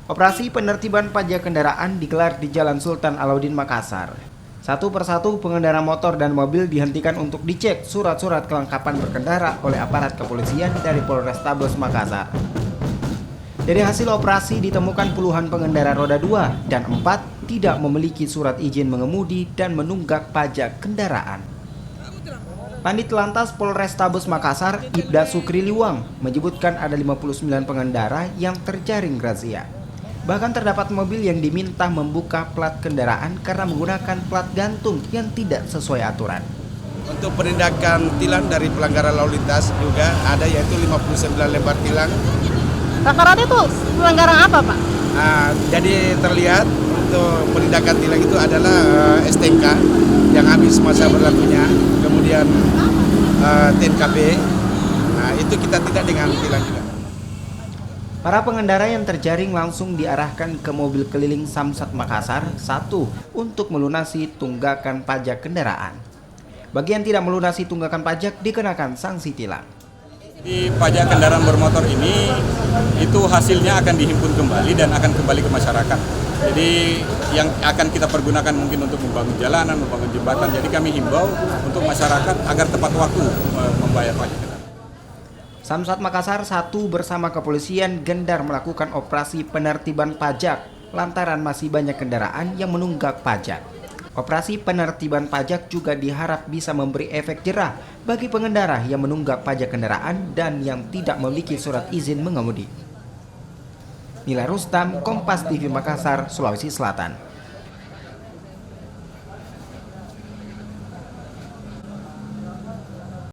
Operasi penertiban pajak kendaraan digelar di Jalan Sultan Alauddin, Makassar. Satu persatu pengendara motor dan mobil dihentikan untuk dicek surat-surat kelengkapan berkendara oleh aparat kepolisian dari Polrestabes Makassar. Dari hasil operasi ditemukan puluhan pengendara roda 2 dan 4 tidak memiliki surat izin mengemudi dan menunggak pajak kendaraan. Panit Lantas Polrestabes Makassar, Ibda Sukriliwang, menyebutkan ada 59 pengendara yang terjaring razia. Bahkan terdapat mobil yang diminta membuka plat kendaraan karena menggunakan plat gantung yang tidak sesuai aturan. Untuk penindakan tilang dari pelanggaran lalu lintas juga ada, yaitu 59 lembar tilang. Rata-rata itu pelanggaran apa, Pak? Jadi terlihat untuk penindakan tilang itu adalah STNK yang habis masa berlakunya, kemudian TNKB. Nah, itu kita tidak dengan tilang juga. Para pengendara yang terjaring langsung diarahkan ke mobil keliling Samsat Makassar 1 untuk melunasi tunggakan pajak kendaraan. Bagi yang tidak melunasi tunggakan pajak dikenakan sanksi tilang. Di pajak kendaraan bermotor ini itu hasilnya akan dihimpun kembali dan akan kembali ke masyarakat. Jadi yang akan kita pergunakan mungkin untuk membangun jalanan, membangun jembatan. Jadi kami himbau untuk masyarakat agar tepat waktu membayar pajak kendaraan. Samsat Makassar 1 bersama kepolisian gendar melakukan operasi penertiban pajak lantaran masih banyak kendaraan yang menunggak pajak. Operasi penertiban pajak juga diharap bisa memberi efek jerah bagi pengendara yang menunggak pajak kendaraan dan yang tidak memiliki surat izin mengemudi. Nila Rustam, Kompas TV Makassar, Sulawesi Selatan.